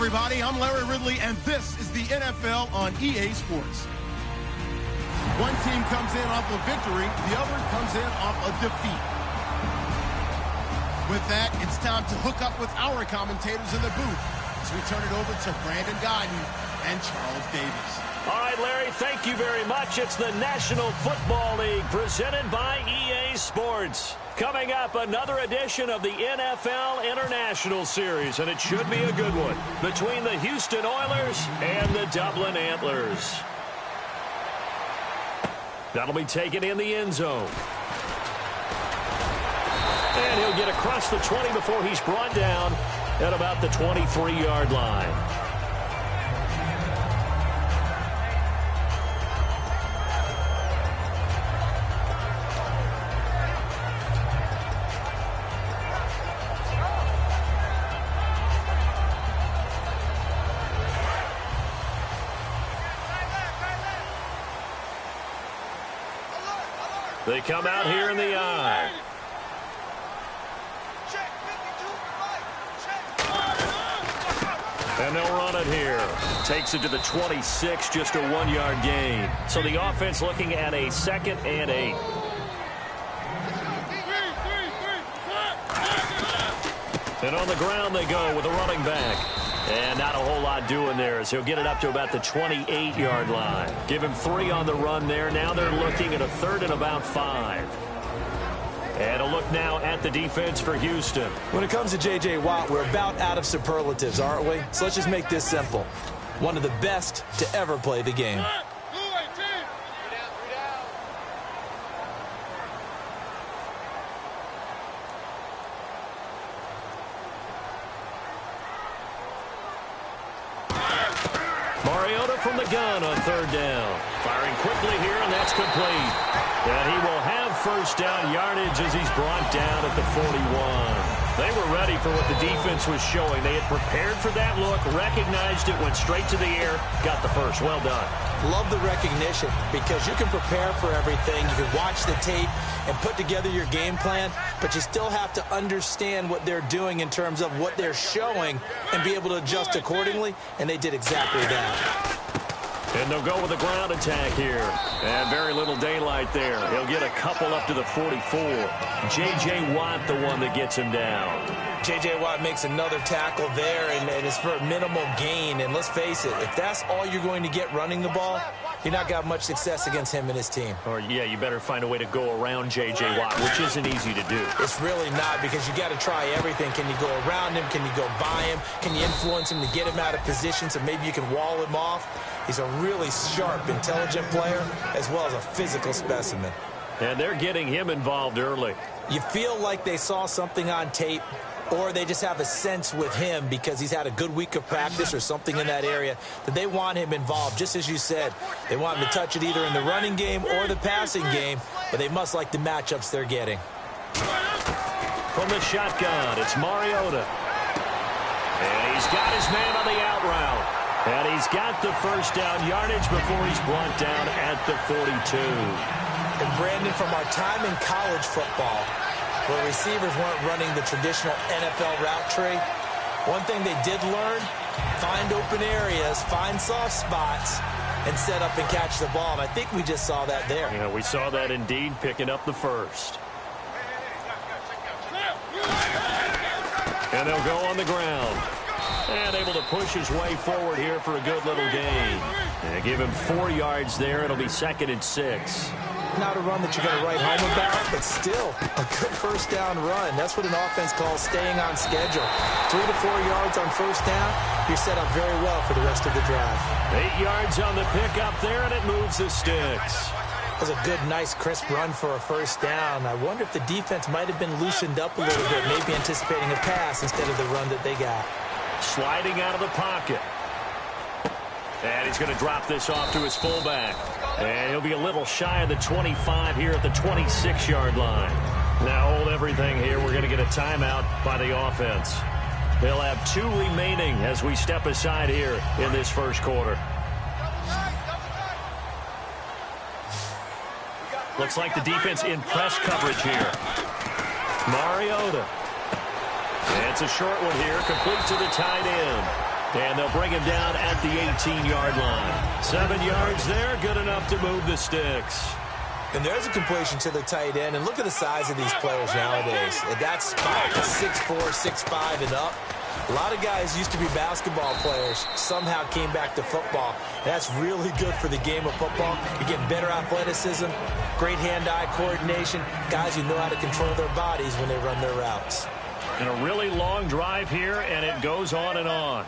everybody. I'm Larry Ridley, and this is the NFL on EA Sports. One team comes in off a victory, the other comes in off a defeat. With that, it's time to hook up with our commentators in the booth as we turn it over to Brandon Godden and Charles Davis. All right, Larry, thank you very much. It's the National Football League presented by EA Sports. Coming up, another edition of the NFL International Series, and it should be a good one, between the Houston Oilers and the Dublin Antlers. That'll be taken in the end zone. And he'll get across the 20 before he's brought down at about the 23-yard line. They come out here in the eye. And they'll run it here. Takes it to the 26, just a 1-yard gain. So the offense looking at a 2nd and 8. And on the ground they go with a running back. And not a whole lot doing there as he'll get it up to about the 28-yard line. Give him 3 on the run there. Now they're looking at a 3rd and about 5. And a look now at the defense for Houston. When it comes to J.J. Watt, we're about out of superlatives, aren't we? So let's just make this simple. One of the best to ever play the game. From the gun on 3rd down. Firing quickly here, and that's complete. And he will have 1st down yardage as he's brought down at the 41. They were ready for what the defense was showing. They had prepared for that look, recognized it, went straight to the air, got the first. Well done. Love the recognition because you can prepare for everything. You can watch the tape and put together your game plan, but you still have to understand what they're doing in terms of what they're showing and be able to adjust accordingly, and they did exactly that. And they'll go with a ground attack here. And very little daylight there. He'll get a couple up to the 44. J.J. Watt, the one that gets him down. J.J. Watt makes another tackle there, and it's for a minimal gain. And let's face it, if that's all you're going to get running the ball, you're not got much success against him and his team. Or, yeah, you better find a way to go around J.J. Watt, which isn't easy to do. It's really not because you got to try everything. Can you go around him? Can you go by him? Can you influence him to get him out of position so maybe you can wall him off? He's a really sharp, intelligent player as well as a physical specimen. And they're getting him involved early. You feel like they saw something on tape, or they just have a sense with him because he's had a good week of practice or something in that area that they want him involved. Just as you said, they want him to touch it either in the running game or the passing game, but they must like the matchups they're getting. From the shotgun, it's Mariota. And he's got his man on the out route. And he's got the 1st down yardage before he's brought down at the 42. And Brandon, from our time in college football, where receivers weren't running the traditional NFL route tree, one thing they did learn, find open areas, find soft spots, and set up and catch the ball. And I think we just saw that there. Yeah, we saw that indeed, picking up the 1st. And they'll go on the ground. And able to push his way forward here for a good little gain. And give him 4 yards there. It'll be 2nd and 6. Not a run that you're going to write home about, but still a good 1st down run. That's what an offense calls staying on schedule. 3 to 4 yards on 1st down, you're set up very well for the rest of the drive. 8 yards on the pickup there, and it moves the sticks. That was a good, nice, crisp run for a 1st down. I wonder if the defense might have been loosened up a little bit, maybe anticipating a pass instead of the run that they got. Sliding out of the pocket. And he's going to drop this off to his fullback. And he'll be a little shy of the 25 here at the 26-yard line. Now hold everything here. We're going to get a timeout by the offense. They'll have 2 remaining as we step aside here in this 1st quarter. Looks like the defense in press coverage here. Mariota. And it's a short one here, complete to the tight end. And they'll bring him down at the 18-yard line. 7 yards there, good enough to move the sticks. And there's a completion to the tight end. And look at the size of these players nowadays. At that spot, 6'4", 6'5", and up. A lot of guys used to be basketball players, somehow came back to football. That's really good for the game of football. You get better athleticism, great hand-eye coordination, guys who know how to control their bodies when they run their routes. And a really long drive here, and it goes on and on.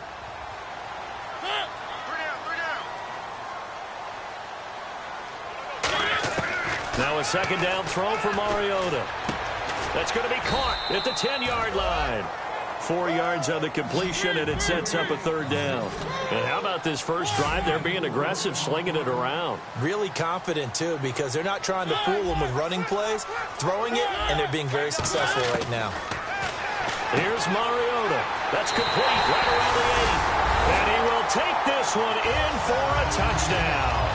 Now a second down throw for Mariota. That's going to be caught at the 10-yard line. 4 yards on the completion, and it sets up a third down. And how about this first drive? They're being aggressive, slinging it around. Really confident, too, because they're not trying to fool them with running plays, throwing it, and they're being very successful right now. Here's Mariota. That's complete right around the 8. And he will take this one in for a touchdown.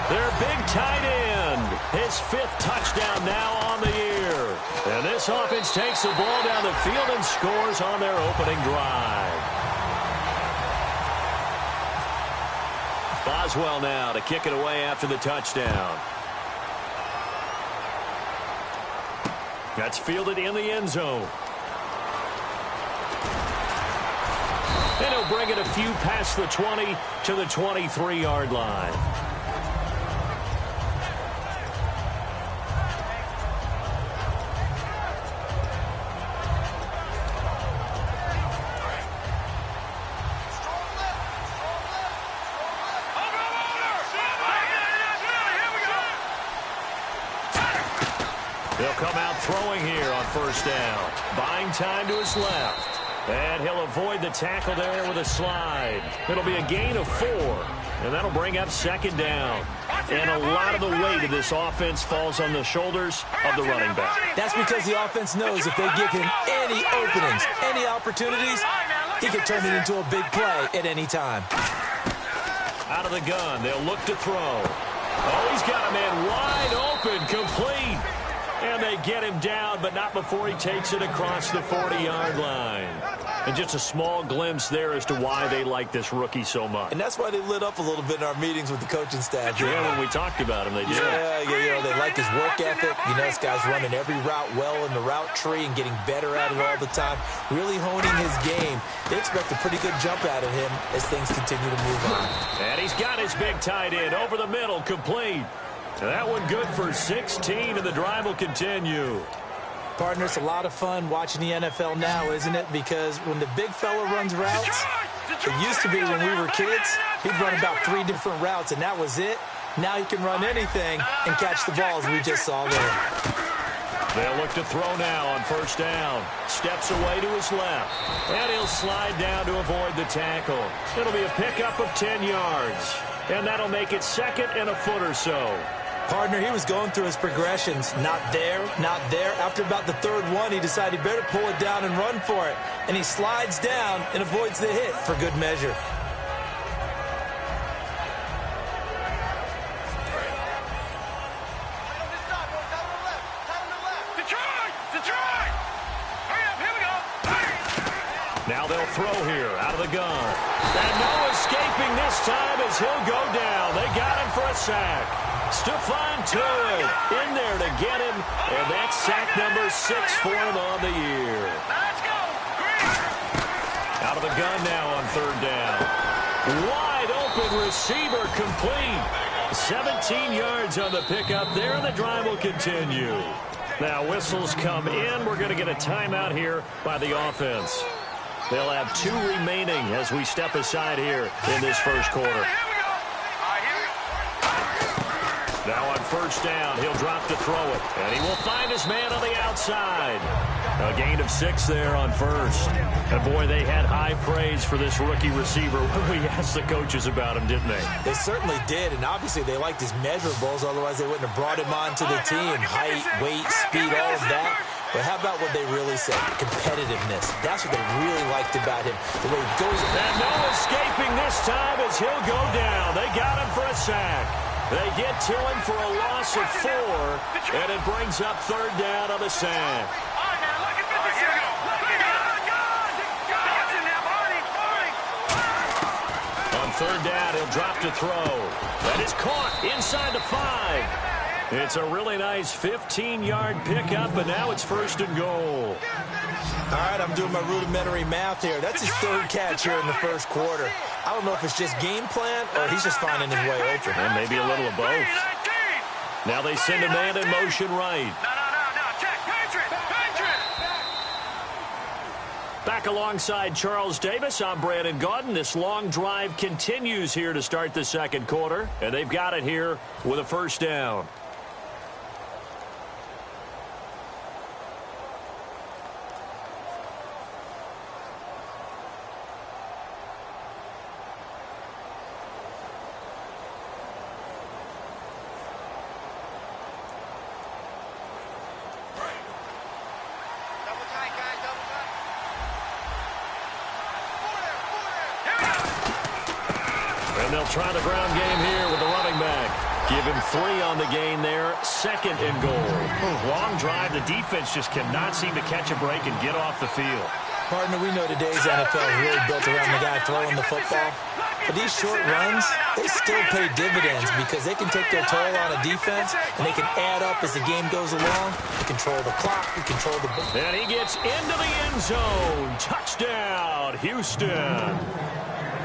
Their big tight end, his 5th touchdown now on the year. And this offense takes the ball down the field and scores on their opening drive. Boswell now to kick it away after the touchdown. That's fielded in the end zone. And he'll bring it a few past the 20 to the 23-yard line. He'll come out throwing here on first down. Buying time to his left. And he'll avoid the tackle there with a slide. It'll be a gain of 4. And that'll bring up second down. And a lot of the weight of this offense falls on the shoulders of the running back. That's because the offense knows if they give him any openings, any opportunities, he can turn it into a big play at any time. Out of the gun, they'll look to throw. Oh, he's got a man wide open, complete. And they get him down, but not before he takes it across the 40-yard line. And just a small glimpse there as to why they like this rookie so much. And that's why they lit up a little bit in our meetings with the coaching staff. Yeah, when we talked about him, they did. Yeah, you know, they like his work ethic. You know, this guy's running every route well in the route tree and getting better at it all the time, really honing his game. They expect a pretty good jump out of him as things continue to move on. And he's got his big tight end over the middle, complete. And that one good for 16, and the drive will continue. Partner, it's a lot of fun watching the NFL now, isn't it? Because when the big fella runs routes, it used to be when we were kids, he'd run about 3 different routes, and that was it. Now he can run anything and catch the balls we just saw there. They'll look to throw now on first down. Steps away to his left. And he'll slide down to avoid the tackle. It'll be a pickup of 10 yards. And that'll make it second and a foot or so. Partner, he was going through his progressions. Not there, not there. After about the third one, he decided he better pull it down and run for it. And he slides down and avoids the hit for good measure. Now they'll throw here out of the gun. And no escaping this time as he'll go down. They got him for a sack. Stephon Tuitt in there to get him. And that's sack number 6 for him on the year. Out of the gun now on third down. Wide open receiver complete. 17 yards on the pickup there, and the drive will continue. Now whistles come in. We're going to get a timeout here by the offense. They'll have 2 remaining as we step aside here in this first quarter. Now on first down, he'll drop to throw it. And he will find his man on the outside. A gain of 6 there on first. And boy, they had high praise for this rookie receiver. We asked the coaches about him, didn't they? They certainly did, and obviously they liked his measurables. Otherwise, they wouldn't have brought him onto the team. Height, weight, speed, all of that. But how about what they really said? Competitiveness. That's what they really liked about him. The way he goes. And no escaping this time as he'll go down. They got him for a sack. They get to him for a loss of 4, and it brings up third down on the sack. third down, he'll drop to throw. That is caught inside the 5. It's a really nice 15-yard pickup, and now it's first and goal. All right, I'm doing my rudimentary math here. That's his third catch here in the first quarter. I don't know if it's just game plan or he's just finding his way open. And maybe a little of both. Now they send a man in motion right. Back alongside Charles Davis, I'm Brandon Gaudin. This long drive continues here to start the second quarter, and they've got it here with a first down. And they'll try the ground game here with the running back. Give him 3 on the gain there. Second and goal. Long drive. The defense just cannot seem to catch a break and get off the field. Partner, we know today's NFL is really built around the guy throwing the football. But these short runs, they still pay dividends because they can take their toll on a defense and they can add up as the game goes along. They control the clock. They control the ball. And he gets into the end zone. Touchdown, Houston.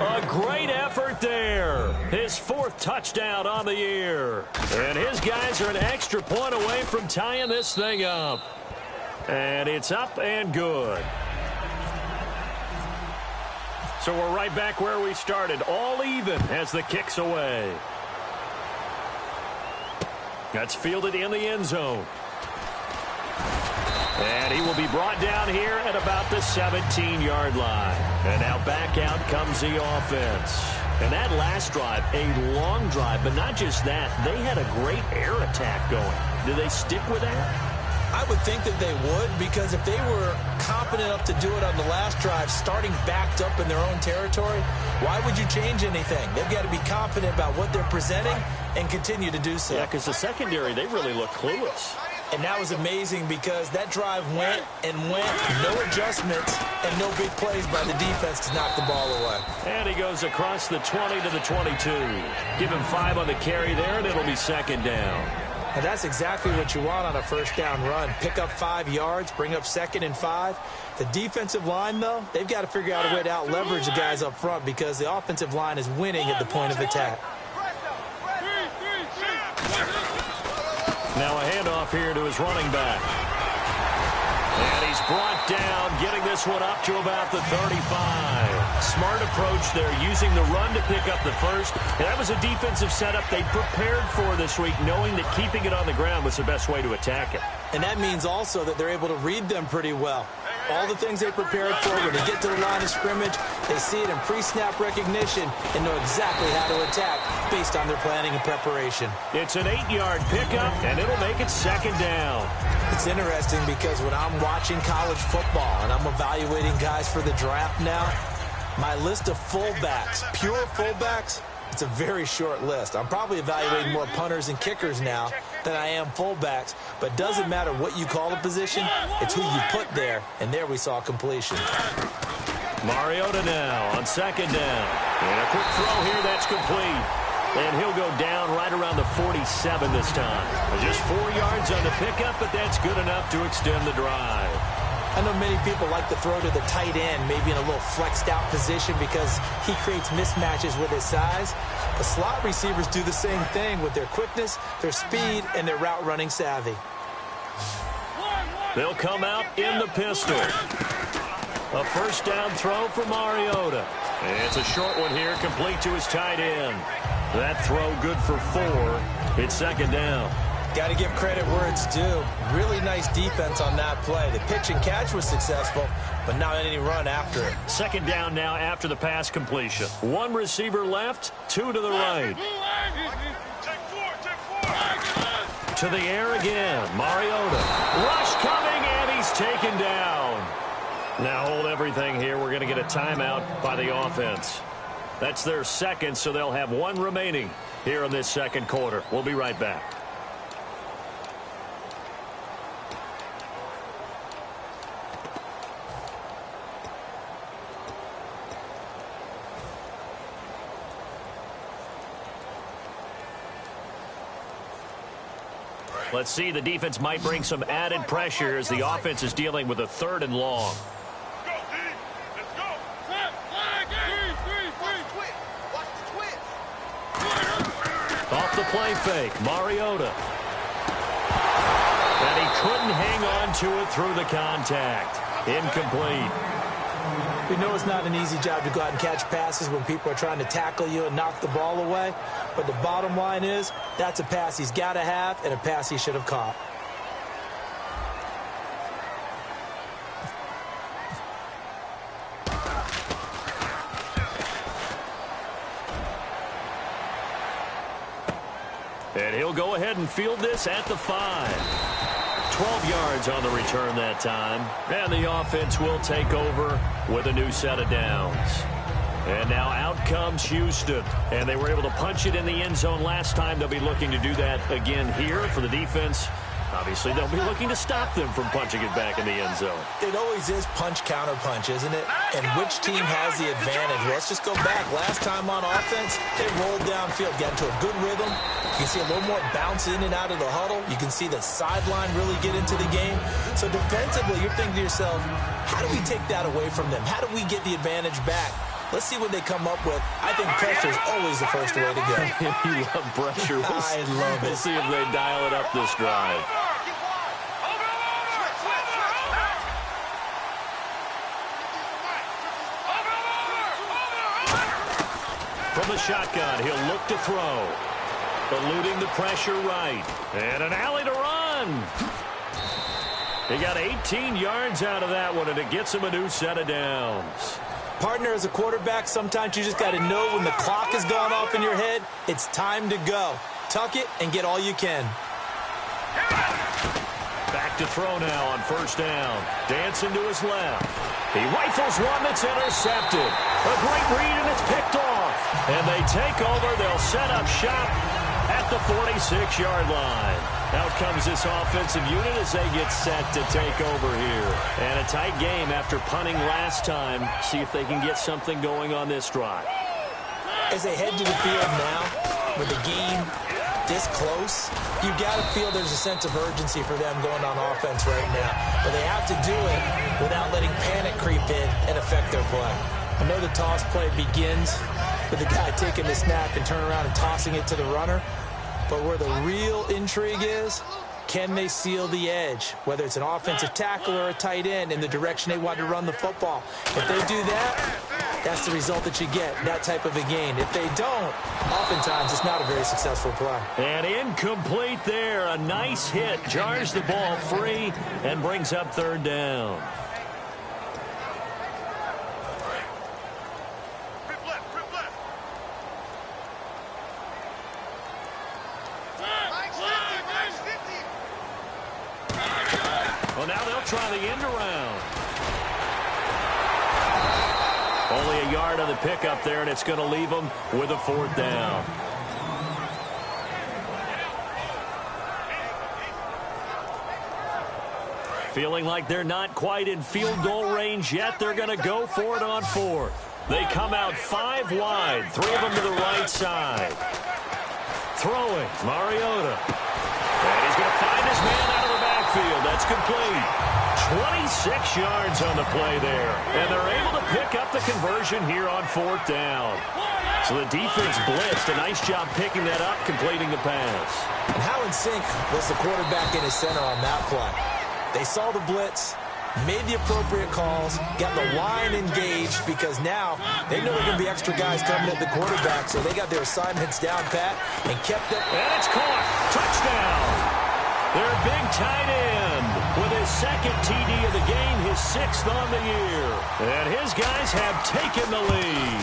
A great effort there. His 4th touchdown on the year. And his guys are an extra point away from tying this thing up. And it's up and good. So we're right back where we started. All even as the kick's away. That's fielded in the end zone. And he will be brought down here at about the 17-yard line. And now back out comes the offense. And that last drive, a long drive, but not just that. They had a great air attack going. Do they stick with that? I would think that they would, because if they were competent enough to do it on the last drive, starting backed up in their own territory, why would you change anything? They've got to be confident about what they're presenting and continue to do so. Yeah, because the secondary, they really look clueless. And that was amazing because that drive went and went, no adjustments, and no big plays by the defense to knock the ball away. And he goes across the 20 to the 22. Give him 5 on the carry there, and it'll be second down. And that's exactly what you want on a first down run. Pick up 5 yards, bring up 2nd and 5. The defensive line, though, they've got to figure out a way to out-leverage the guys up front because the offensive line is winning at the point of attack. Now a handoff here to his running back. And he's brought down, getting this one up to about the 35. Smart approach there, using the run to pick up the first. And that was a defensive setup they prepared for this week, knowing that keeping it on the ground was the best way to attack it. And that means also that they're able to read them pretty well. All the things they prepared for, when they get to the line of scrimmage, they see it in pre-snap recognition and know exactly how to attack based on their planning and preparation. It's an 8-yard pickup, and it'll make it second down. It's interesting because when I'm watching college football and I'm evaluating guys for the draft now, my list of fullbacks, pure fullbacks, it's a very short list. I'm probably evaluating more punters and kickers now than I am fullbacks, but it doesn't matter what you call the position, it's who you put there, and there we saw completion. Mariota now on second down. And a quick throw here that's complete. And he'll go down right around the 47 this time. Just 4 yards on the pickup, but that's good enough to extend the drive. I know many people like to throw to the tight end, maybe in a little flexed out position because he creates mismatches with his size. The slot receivers do the same thing with their quickness, their speed, and their route running savvy. They'll come out in the pistol. A first down throw for Mariota. And it's a short one here, complete to his tight end. That throw good for 4. It's second down. Got to give credit where it's due. Really nice defense on that play. The pitch and catch was successful, but not any run after it. Second down now after the pass completion. 1 receiver left, 2 to the right. To the air again. Mariota. Rush coming, and he's taken down. Now hold everything here. We're going to get a timeout by the offense. That's their second, so they'll have 1 remaining here in this second quarter. We'll be right back. Let's see, the defense might bring some added pressure as the offense is dealing with a 3rd and long. Off the play fake, Mariota. And he couldn't hang on to it through the contact. Incomplete. We know it's not an easy job to go out and catch passes when people are trying to tackle you and knock the ball away. But the bottom line is, that's a pass he's got to have and a pass he should have caught. And he'll go ahead and field this at the 5. 12 yards on the return that time. And the offense will take over with a new set of downs. And now out comes Houston. And they were able to punch it in the end zone last time. They'll be looking to do that again here for the defense. Obviously, they'll be looking to stop them from punching it back in the end zone. It always is punch-counter-punch, isn't it? And which team has the advantage? Well, let's just go back. Last time on offense, they rolled downfield, got into a good rhythm. You can see a little more bounce in and out of the huddle. You can see the sideline really get into the game. So defensively, you're thinking to yourself, how do we take that away from them? How do we get the advantage back? Let's see what they come up with. I think pressure is always the first way to go. You love pressure. I love it. We'll see if they dial it up this drive. From the shotgun, he'll look to throw. Eluding the pressure right. And an alley to run. He got 18 yards out of that one, and it gets him a new set of downs. Partner, as a quarterback, sometimes you just got to know when the clock has gone off in your head, it's time to go. Tuck it and get all you can. Back to throw now on 1st down. Dancing to his left. He rifles one that's intercepted. A great read, and it's picked off. And they take over. They'll set up shop at the 46-yard line. Out comes this offensive unit as they get set to take over here. And a tight game after punting last time. See if they can get something going on this drive. As they head to the field now, with the game this close, you got to feel there's a sense of urgency for them going on offense right now. But they have to do it without letting panic creep in and affect their play. I know the toss play begins with the guy taking the snap and turning around and tossing it to the runner. But where the real intrigue is, can they seal the edge, whether it's an offensive tackle or a tight end, in the direction they want to run the football? If they do that, that's the result that you get, that type of a gain. If they don't, oftentimes it's not a very successful play. And incomplete there. A nice hit. Jars the ball free and brings up 3rd down. Well, now they'll try the end around. Only a yard on the pickup there, and it's going to leave them with a 4th down. Feeling like they're not quite in field goal range yet. They're going to go for it on 4th. They come out 5 wide, 3 of them to the right side. Throwing, Mariota. And he's going to find his man out of the backfield. That's complete. 26 yards on the play there. And they're able to pick up the conversion here on 4th down. So the defense blitzed. A nice job picking that up, completing the pass. And how in sync was the quarterback in his center on that play? They saw the blitz, made the appropriate calls, got the line engaged, because now they know there are going to be extra guys coming at the quarterback, so they got their assignments down pat and kept it. And it's caught. Touchdown. Their big tight end with his 2nd TD of the game, his 6th on the year. And his guys have taken the lead.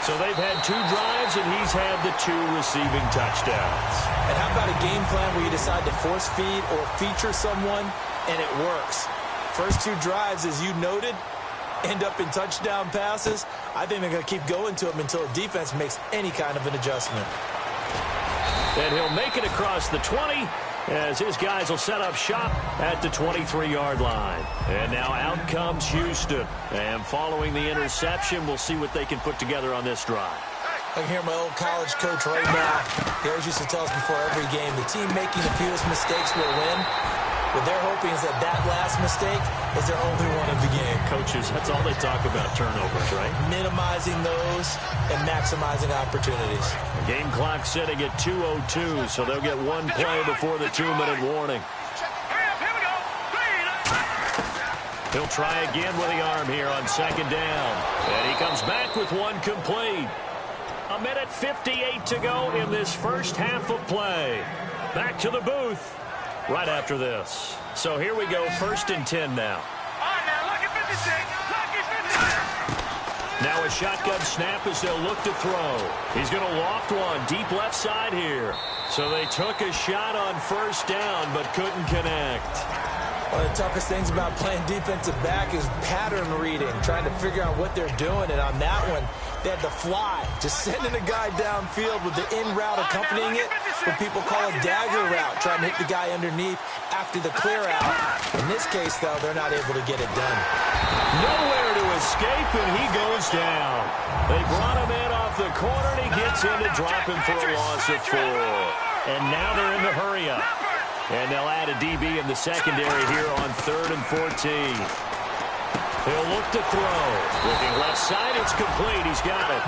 So they've had 2 drives, and he's had the 2 receiving touchdowns. And how about a game plan where you decide to force feed or feature someone, and it works? First 2 drives, as you noted, end up in touchdown passes. I think they're going to keep going to them until the defense makes any kind of an adjustment. And he'll make it across the 20 as his guys will set up shop at the 23-yard line. And now out comes Houston. And following the interception, we'll see what they can put together on this drive. I can hear my old college coach right now. He always used to tell us before every game, the team making the fewest mistakes will win. What they're hoping is that last mistake is their only one of the game. Coaches, that's all they talk about, turnovers, right? Minimizing those and maximizing opportunities. The game clock sitting at 2:02, so they'll get one play before the 2-minute warning. He'll try again with the arm here on second down. And he comes back with one complete. 1:58 to go in this first half of play. Back to the booth right after this. So here we go, 1st and 10 now. Now a shotgun snap as they'll look to throw. He's going to loft one deep left side here. So they took a shot on first down but couldn't connect. One of the toughest things about playing defensive back is pattern reading, trying to figure out what they're doing. And on that one, they had to fly, just sending a guy downfield with the in route accompanying it, what people call a dagger route, trying to hit the guy underneath after the clear out. In this case, though, they're not able to get it done. Nowhere to escape, and he goes down. They brought him in off the corner, and he gets in to drop him for a loss of 4. And now they're in the hurry-up. And they'll add a DB in the secondary here on 3rd and 14. He'll look to throw. Looking left side, it's complete. He's got it.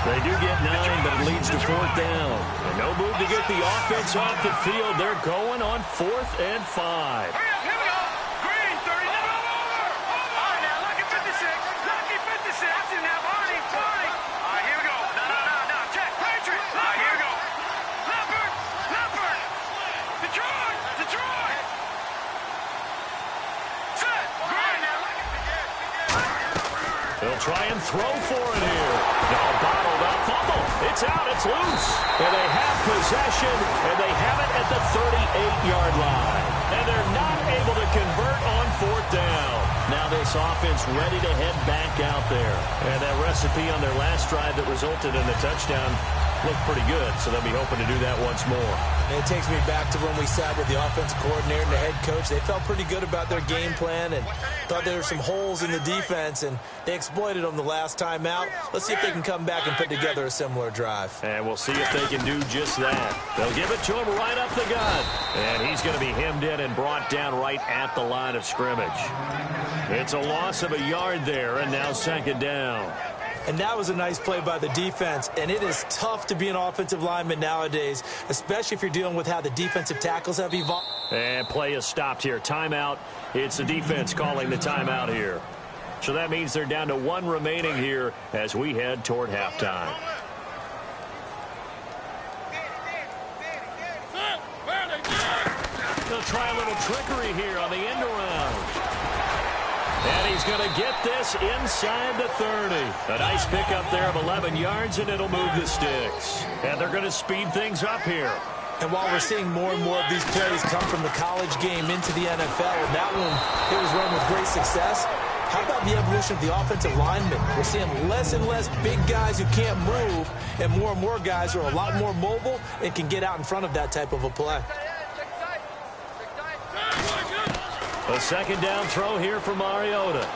They do get 9, but it leads to 4th down. And no move to get the offense off the field. They're going on 4th and 5. They'll try and throw for it here. No, bottled up. Fumble. It's out. It's loose. And they have possession, and they have it at the 38-yard line. And they're not able to convert on 4th down. Now this offense ready to head back out there. And that recipe on their last drive that resulted in a touchdown looked pretty good, so they'll be hoping to do that once more. And it takes me back to when we sat with the offensive coordinator and the head coach. They felt pretty good about their game plan and thought there were some holes in the defense, and they exploited them the last time out. Let's see if they can come back and put together a similar drive. And we'll see if they can do just that. They'll give it to him right up the gut. And he's going to be hemmed in and brought down right at the line of scrimmage. It's a loss of a yard there, and now 2nd down. And that was a nice play by the defense, and it is tough to be an offensive lineman nowadays, especially if you're dealing with how the defensive tackles have evolved. And play is stopped here. Timeout. It's the defense calling the timeout here. So that means they're down to 1 remaining here as we head toward halftime. They'll try a little trickery here on the end around. And he's going to get this inside the 30. A nice pickup there of 11 yards, and it'll move the sticks. And they're going to speed things up here. And while we're seeing more and more of these plays come from the college game into the NFL, and that one, it was run with great success, how about the evolution of the offensive lineman? We're seeing less and less big guys who can't move, and more guys who are a lot more mobile and can get out in front of that type of a play. A 2nd down throw here for Mariota.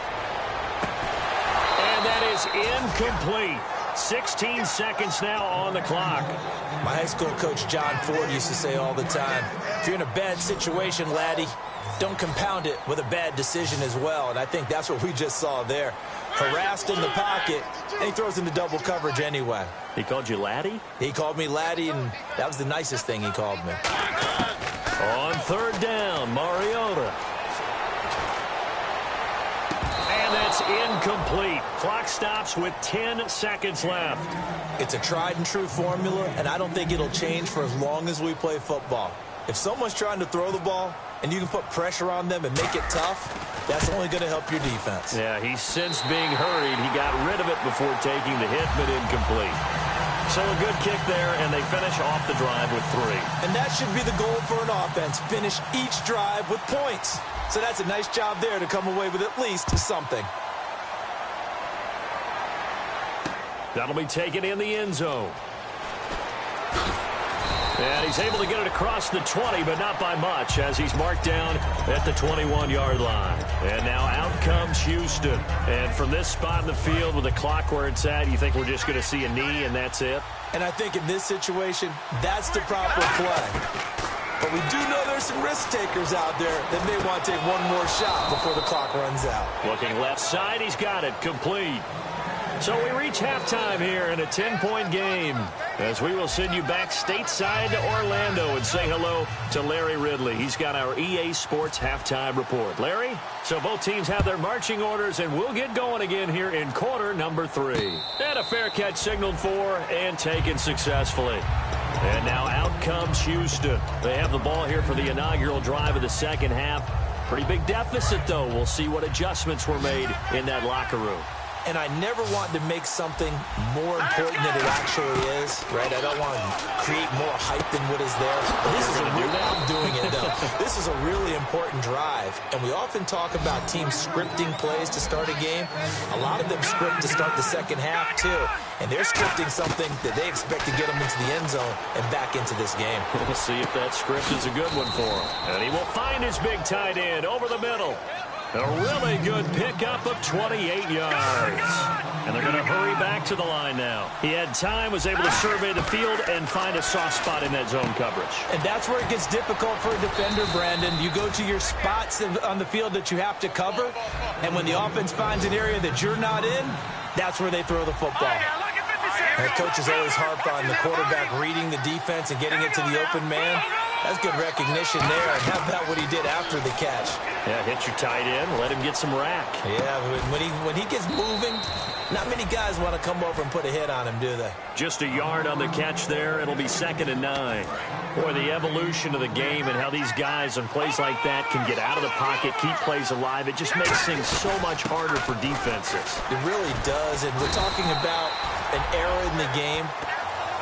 And that is incomplete. 16 seconds now on the clock. My high school coach, John Ford, used to say all the time, if you're in a bad situation, laddie, don't compound it with a bad decision as well. And I think that's what we just saw there. Harassed in the pocket, and he throws into double coverage anyway. He called you laddie? He called me laddie, and that was the nicest thing he called me. On 3rd down, Mariota. That's incomplete. Clock stops with 10 seconds left. It's a tried and true formula, and I don't think it'll change for as long as we play football. If someone's trying to throw the ball and you can put pressure on them and make it tough, that's only going to help your defense. Yeah, he's since being hurried. He got rid of it before taking the hit, but incomplete. So a good kick there, and they finish off the drive with 3. And that should be the goal for an offense, finish each drive with points. So that's a nice job there to come away with at least something. That'll be taken in the end zone. And he's able to get it across the 20, but not by much, as he's marked down at the 21-yard line. And now out comes Houston. And from this spot in the field with the clock where it's at, you think we're just going to see a knee and that's it? And I think in this situation, that's the proper play. But we do know there's some risk takers out there that may want to take one more shot before the clock runs out. Looking left side, he's got it, complete. So we reach halftime here in a 10-point game, as we will send you back stateside to Orlando and say hello to Larry Ridley. He's got our EA Sports halftime report. Larry? So both teams have their marching orders, and we'll get going again here in quarter number 3. And a fair catch signaled for and taken successfully. And now out comes Houston. They have the ball here for the inaugural drive of the second half. Pretty big deficit, though. We'll see what adjustments were made in that locker room. And I never want to make something more important than it actually is, right? I don't want to create more hype than what is there. But this is I'm doing it, though. This is a really important drive. And we often talk about teams scripting plays to start a game. A lot of them script to start the second half, too. And they're scripting something that they expect to get them into the end zone and back into this game. We'll see if that script is a good one for him. And he will find his big tight end over the middle. A really good pickup of 28 yards. And they're going to hurry back to the line now. He had time, was able to survey the field and find a soft spot in that zone coverage. And that's where it gets difficult for a defender, Brandon. You go to your spots on the field that you have to cover, and when the offense finds an area that you're not in, that's where they throw the football. And coaches always harp on the quarterback reading the defense and getting it to the open man. That's good recognition there. And how about what he did after the catch? Yeah, hit your tight end, let him get some rack. Yeah, when he gets moving, not many guys want to come over and put a hit on him, do they? Just a yard on the catch there. It'll be 2nd and 9. Boy, the evolution of the game and how these guys on plays like that can get out of the pocket, keep plays alive, it just makes things so much harder for defenses. It really does, and we're talking about an era in the game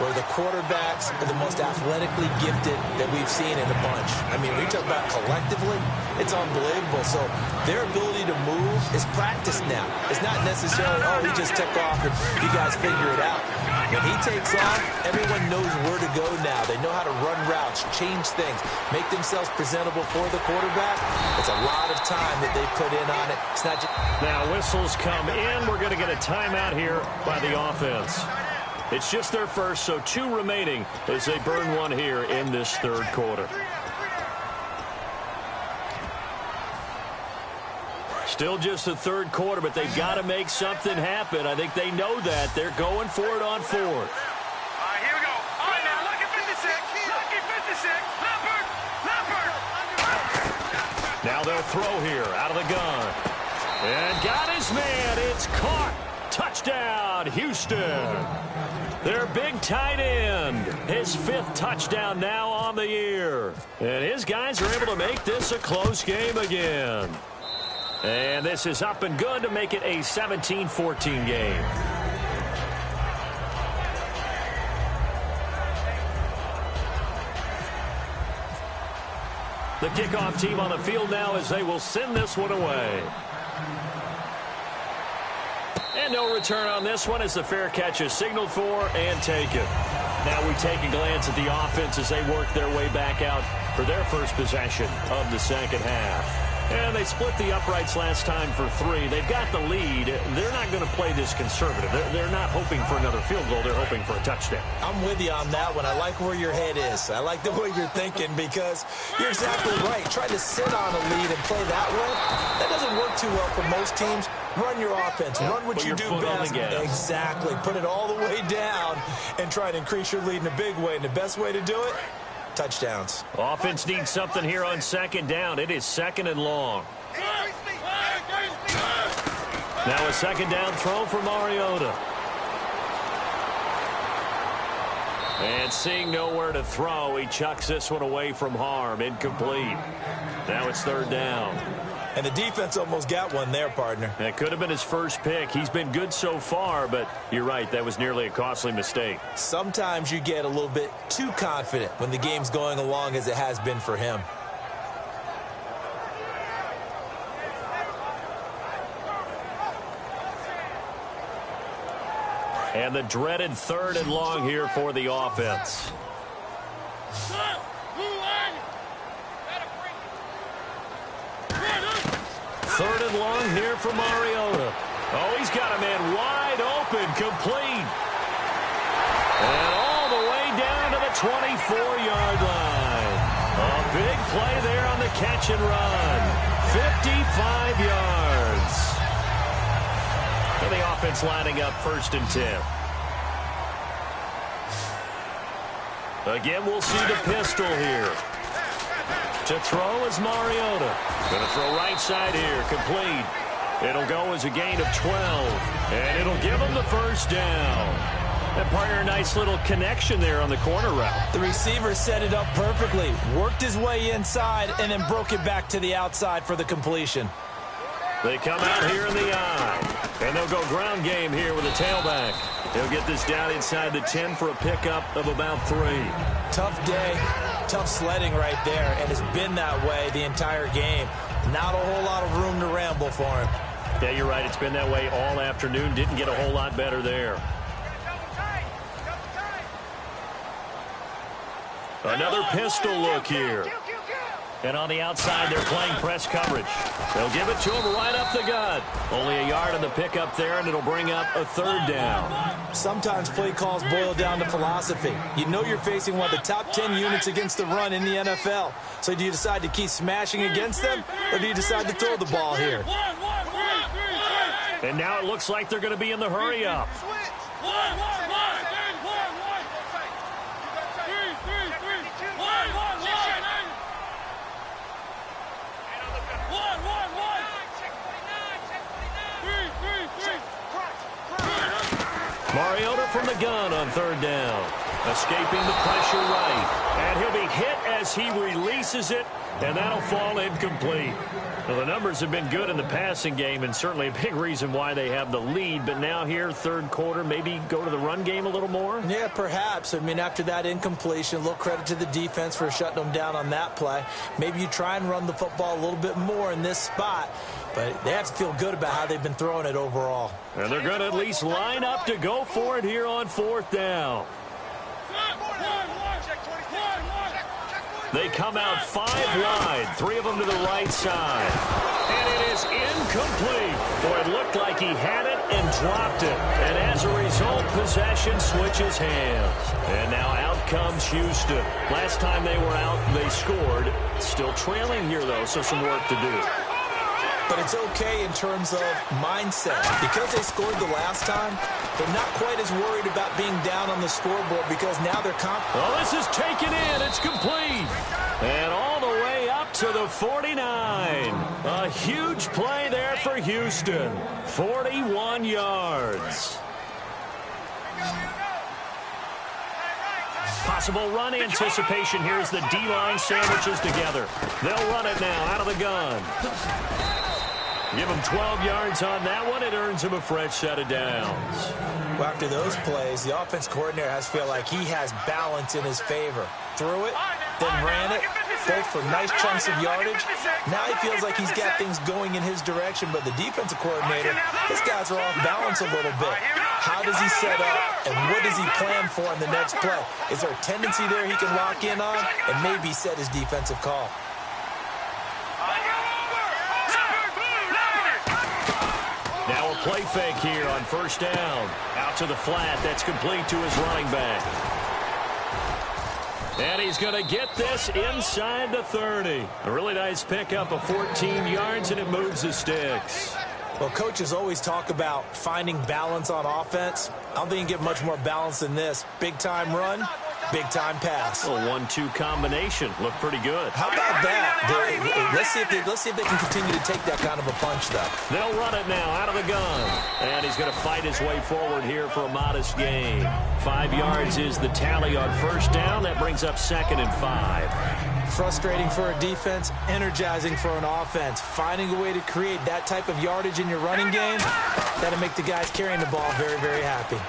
where the quarterbacks are the most athletically gifted that we've seen in a bunch. I mean, we talk about collectively, it's unbelievable. So their ability to move is practiced now. It's not necessarily, oh, he just took off and you guys figure it out. When he takes off, everyone knows where to go now. They know how to run routes, change things, make themselves presentable for the quarterback. It's a lot of time that they put in on it. It's not just... Now whistles come in. We're going to get a timeout here by the offense. It's just their first, so 2 remaining as they burn one here in this third quarter. Still just the third quarter, but they've got to make something happen. I think they know that. They're going for it on 4th. All right, here we go. All right, now, lucky 56. Lucky 56. Leopard. Now they'll throw here out of the gun. And got his man. It's caught. Touchdown, Houston. Their big tight end. His 5th touchdown now on the year. And his guys are able to make this a close game again. And this is up and good to make it a 17-14 game. The kickoff team on the field now as they will send this one away. And no return on this one as the fair catch is signaled for and taken. Now we take a glance at the offense as they work their way back out for their first possession of the second half. And they split the uprights last time for 3. They've got the lead. They're not going to play this conservative. They're not hoping for another field goal. They're hoping for a touchdown. I'm with you on that one. I like where your head is. I like the way you're thinking because you're exactly right. Trying to sit on a lead and play that way, that doesn't work too well for most teams. Run your offense. Run what you do best. Exactly. Put it all the way down and try to increase your lead in a big way. And the best way to do it, touchdowns. Offense needs something here on 2nd down. It is 2nd and long. Now a 2nd down throw for Mariota. And seeing nowhere to throw, he chucks this one away from harm. Incomplete. Now it's 3rd down. And the defense almost got one there, partner. That could have been his first pick. He's been good so far, but you're right. That was nearly a costly mistake. Sometimes you get a little bit too confident when the game's going along as it has been for him. And the dreaded 3rd and long here for the offense. Third and long here for Mariota. Oh, he's got a man wide open, complete. And all the way down to the 24-yard line. A big play there on the catch and run. 55 yards. And the offense lining up 1st and 10. Again, we'll see the pistol here. To throw is Mariota. Going to throw right side here, complete. It'll go as a gain of 12, and it'll give him the first down. That partner, a nice little connection there on the corner route. The receiver set it up perfectly, worked his way inside, and then broke it back to the outside for the completion. They come out here in the eye, and they'll go ground game here with a tailback. He'll get this down inside the 10 for a pickup of about 3. Tough day, tough sledding right there, and it's been that way the entire game. Not a whole lot of room to ramble for him. Yeah, you're right. It's been that way all afternoon. Didn't get a whole lot better there. Another pistol look here. And on the outside, they're playing press coverage. They'll give it to him right up the gut. Only a yard on the pickup there, and it'll bring up a 3rd down. Sometimes play calls boil down to philosophy. You know you're facing one of the top 10 units against the run in the NFL. So do you decide to keep smashing against them, or do you decide to throw the ball here? And now it looks like they're going to be in the hurry-up. Mariota from the gun on 3rd down. Escaping the pressure right. And he'll be hit as he releases it, and that'll fall incomplete. Well, the numbers have been good in the passing game, and certainly a big reason why they have the lead. But now here, 3rd quarter, maybe go to the run game a little more? Yeah, perhaps. I mean, after that incompletion, a little credit to the defense for shutting them down on that play. Maybe you try and run the football a little bit more in this spot. But they have to feel good about how they've been throwing it overall. And they're going to at least line up to go for it here on 4th down. They come out 5 wide, 3 of them to the right side. And it is incomplete. Boy, it looked like he had it and dropped it. And as a result, possession switches hands. And now out comes Houston. Last time they were out, they scored. Still trailing here, though, so some work to do. But it's okay in terms of mindset. Because they scored the last time, they're not quite as worried about being down on the scoreboard because now they're confident. Well, this is taken in. It's complete. And all the way up to the 49. A huge play there for Houston. 41 yards. Possible run anticipation here as the D-line sandwiches together. They'll run it now out of the gun. Give him 12 yards on that one. It earns him a fresh set of downs. Well, after those plays, the offense coordinator has to feel like he has balance in his favor. Threw it, then ran it, both for nice chunks of yardage. Now he feels like he's got things going in his direction, but the defensive coordinator, his guys are off balance a little bit. How does he set up, and what does he plan for in the next play? Is there a tendency there he can lock in on and maybe set his defensive call? Now a play fake here on 1st down. Out to the flat. That's complete to his running back. And he's going to get this inside the 30. A really nice pickup of 14 yards, and it moves the sticks. Well, coaches always talk about finding balance on offense. I don't think you get much more balance than this. Big-time run, big-time pass. A 1-2 combination. Looked pretty good. How about that? Let's see if they can continue to take that kind of a punch, though. They'll run it now out of the gun. And he's going to fight his way forward here for a modest gain. 5 yards is the tally on 1st down. That brings up 2nd and 5. Frustrating for a defense, energizing for an offense. Finding a way to create that type of yardage in your running game, that'll make the guys carrying the ball very, very happy.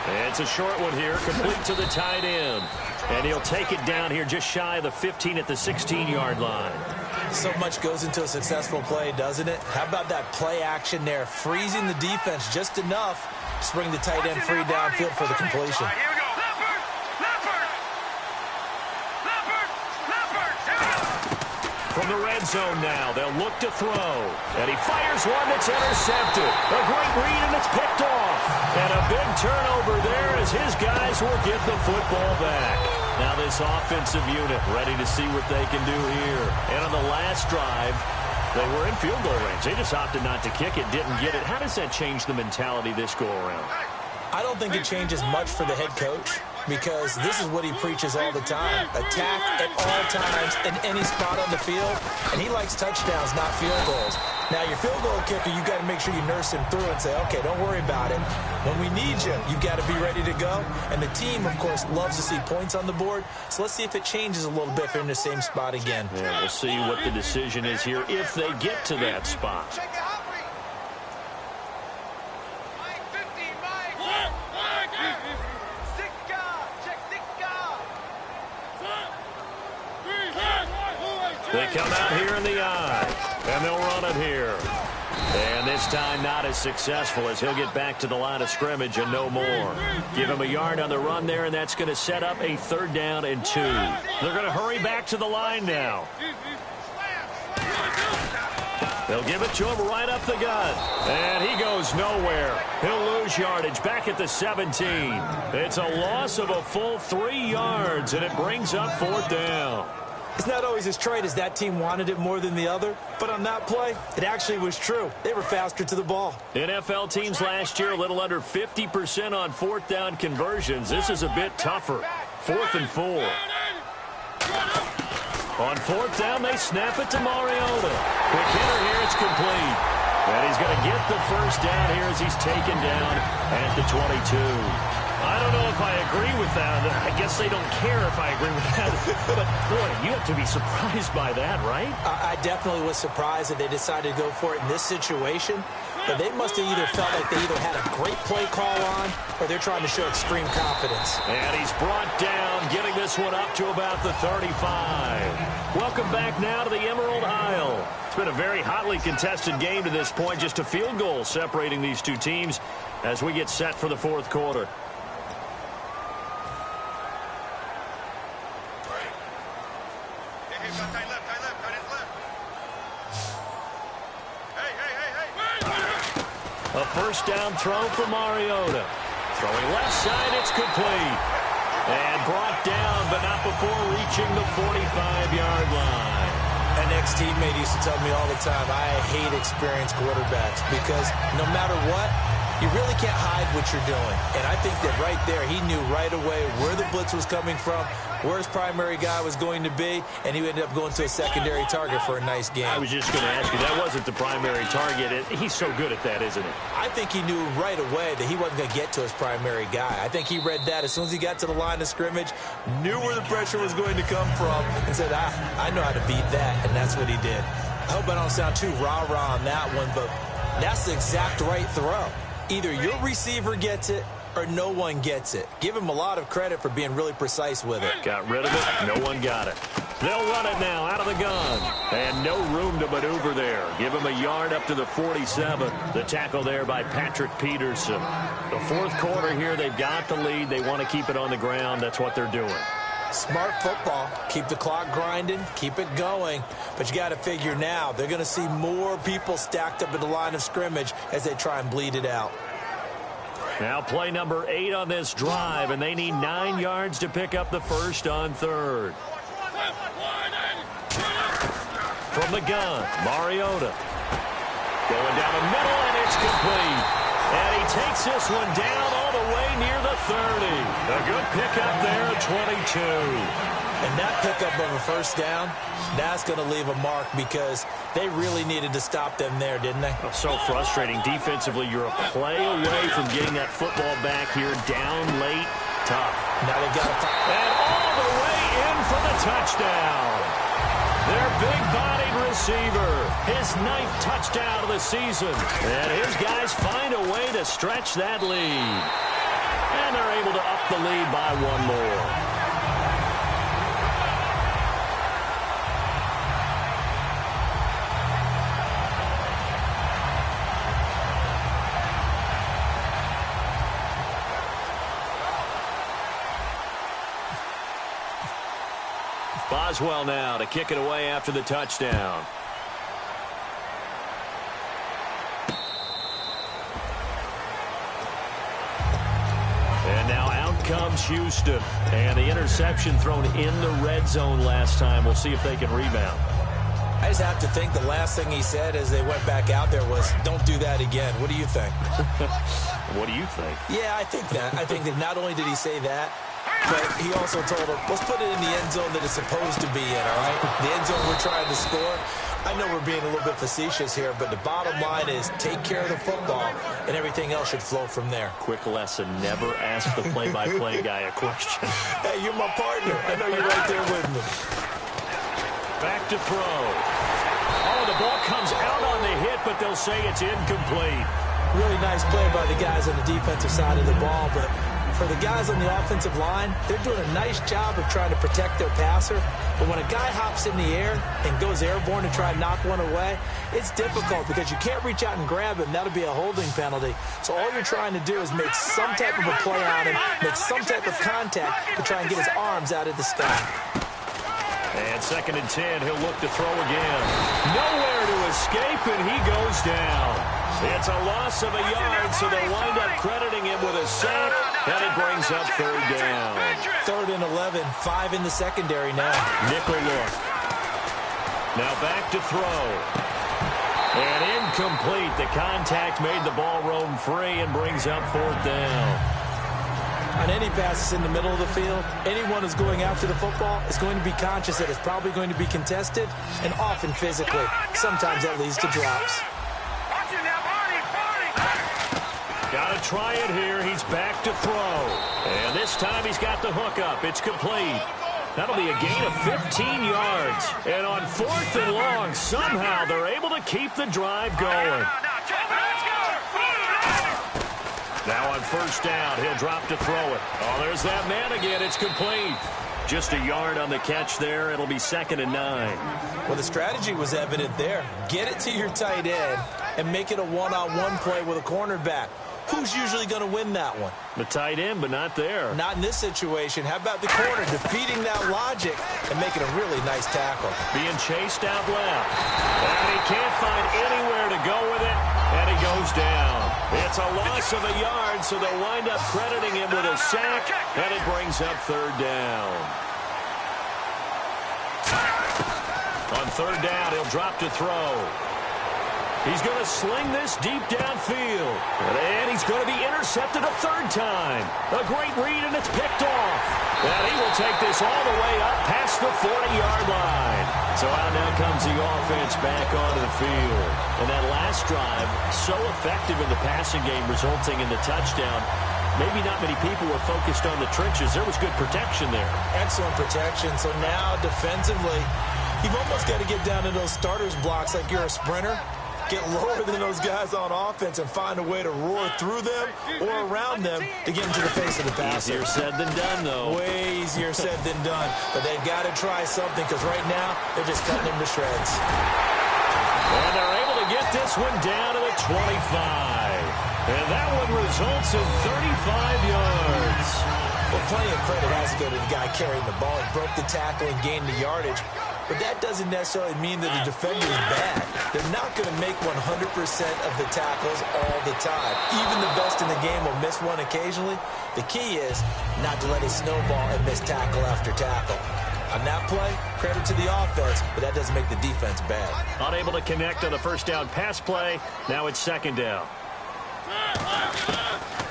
And it's a short one here, complete to the tight end. And he'll take it down here just shy of the 15 at the 16-yard line. So much goes into a successful play, doesn't it? How about that play action there, freezing the defense just enough to bring the tight end free downfield for the completion. end zone now. They'll look to throw. And he fires one that's intercepted. A great read, and it's picked off. And a big turnover there as his guys will get the football back. Now this offensive unit ready to see what they can do here. And on the last drive, they were in field goal range. They just opted not to kick it, didn't get it. How does that change the mentality this go-around? I don't think it changes much for the head coach, because this is what he preaches all the time. Attack at all times in any spot on the field, and he likes touchdowns, not field goals. Now, your field goal kicker, you got to make sure you nurse him through and say, okay, don't worry about it. When we need you, you got to be ready to go. And the team, of course, loves to see points on the board. So let's see if it changes a little bit if they're in the same spot again. Yeah, we'll see what the decision is here if they get to that spot. They come out here in the eye, and they'll run it here. And this time not as successful as he'll get back to the line of scrimmage and no more. Give him a yard on the run there, and that's going to set up a 3rd down and 2. They're going to hurry back to the line now. They'll give it to him right up the gut. And he goes nowhere. He'll lose yardage back at the 17. It's a loss of a full 3 yards, and it brings up 4th down. It's not always as trite as that team wanted it more than the other, but on that play, it actually was true. They were faster to the ball. NFL teams last year a little under 50% on 4th down conversions. This is a bit tougher. 4th and 4. On 4th down, they snap it to Mariota. Quick hitter here, it's complete. And he's going to get the 1st down here as he's taken down at the 22. I don't know if I agree with that. I guess they don't care if I agree with that. But, boy, you have to be surprised by that, right? I definitely was surprised that they decided to go for it in this situation. But they must have either felt like they either had a great play call on or they're trying to show extreme confidence. And he's brought down, getting this one up to about the 35. Welcome back now to the Emerald Isle. It's been a very hotly contested game to this point. Just a field goal separating these two teams as we get set for the 4th quarter. A 1st down throw for Mariota. Throwing left side, it's complete. And brought down, but not before reaching the 45-yard line. An ex-teammate used to tell me all the time, I hate experienced quarterbacks because no matter what, you really can't hide what you're doing. And I think that right there, he knew right away where the blitz was coming from, where his primary guy was going to be, and he ended up going to a secondary target for a nice game. I was just going to ask you, that wasn't the primary target. He's so good at that, isn't he? I think he knew right away that he wasn't going to get to his primary guy. I think he read that as soon as he got to the line of scrimmage, knew where the pressure was going to come from, and said, I know how to beat that, and that's what he did. I hope I don't sound too rah-rah on that one, but that's the exact right throw. Either your receiver gets it or no one gets it. Give him a lot of credit for being really precise with it. Got rid of it. No one got it. They'll run it now out of the gun. And no room to maneuver there. Give him a yard up to the 47. The tackle there by Patrick Peterson. The 4th quarter here, they've got the lead. They want to keep it on the ground. That's what they're doing. Smart football. Keep the clock grinding. Keep it going. But you got to figure now, they're going to see more people stacked up at the line of scrimmage as they try and bleed it out. Now play number 8 on this drive, and they need 9 yards to pick up the 1st on 3rd. From the gun, Mariota. Going down the middle, and it's complete. And he takes this one down all the way near the 30. A good pickup there at 22. And that pickup of a 1st down, that's going to leave a mark because they really needed to stop them there, didn't they? Oh, so frustrating. Defensively, you're a play away from getting that football back here. Down late. Tough. Now they've got to... And all the way in for the touchdown. Their big-bodied receiver. His 9th touchdown of the season. And his guys find a way to stretch that lead. And they're able to up the lead by 1 more. Boswell now to kick it away after the touchdown. And now out comes Houston. And the interception thrown in the red zone last time. We'll see if they can rebound. I just have to think the last thing he said as they went back out there was, don't do that again. What do you think? What do you think? Yeah, I think that. I think that not only did he say that, but he also told him, let's put it in the end zone that it's supposed to be in, all right? The end zone we're trying to score. I know we're being a little bit facetious here, but the bottom line is take care of the football, and everything else should flow from there. Quick lesson, never ask the play-by-play guy a question. Hey, you're my partner. I know you're right there with me. Back to throw. Oh, the ball comes out on the hit, but they'll say it's incomplete. Really nice play by the guys on the defensive side of the ball, but for the guys on the offensive line, they're doing a nice job of trying to protect their passer. But when a guy hops in the air and goes airborne to try and knock one away, it's difficult because you can't reach out and grab him. That'll be a holding penalty. So all you're trying to do is make some type of a play on him, make some type of contact to try and get his arms out of the sky. And 2nd and 10, he'll look to throw again. Nowhere to escape, and he goes down. It's a loss of a yard, so they'll wind up crediting him with a sack, and it brings up 3rd down. 3rd and 11, 5 in the secondary now. Nickel look. Now back to throw. And incomplete. The contact made the ball roam free and brings up 4th down. On any passes in the middle of the field, anyone who's going after the football is going to be conscious that it's probably going to be contested and often physically. Sometimes that leads to drops. Got to try it here. He's back to throw. And this time he's got the hook up. It's complete. That'll be a gain of 15 yards. And on 4th and long, somehow they're able to keep the drive going. Now on 1st down, he'll drop to throw it. Oh, there's that man again. It's complete. Just a yard on the catch there. It'll be 2nd and 9. Well, the strategy was evident there. Get it to your tight end and make it a one-on-one play with a cornerback. Who's usually going to win that one? The tight end, but not there. Not in this situation. How about the corner defeating that logic and making a really nice tackle? Being chased out left. And he can't find anywhere to go with it, and he goes down. It's a loss of a yard, so they'll wind up crediting him with a sack, and it brings up 3rd down. On 3rd down, he'll drop to throw. He's going to sling this deep downfield. And he's going to be intercepted a 3rd time. A great read, and it's picked off. And he will take this all the way up past the 40-yard line. So out now comes the offense back onto the field. And that last drive, so effective in the passing game, resulting in the touchdown. Maybe not many people were focused on the trenches. There was good protection there. Excellent protection. So now, defensively, you've almost got to get down to those starters blocks like you're a sprinter. Get lower than those guys on offense and find a way to roar through them or around them to get into the face of the passer. Easier said than done, though. Way easier said than done. But they've got to try something because right now they're just cutting him to shreds. And they're able to get this one down to the 25. And that one results in 35 yards. Well, plenty of credit has to go to the guy carrying the ball. He broke the tackle and gained the yardage. But that doesn't necessarily mean that the defender is bad. They're not going to make 100% of the tackles all the time. Even the best in the game will miss one occasionally. The key is not to let it snowball and miss tackle after tackle. On that play, credit to the offense, but that doesn't make the defense bad. Unable to connect on the 1st down pass play. Now it's 2nd down.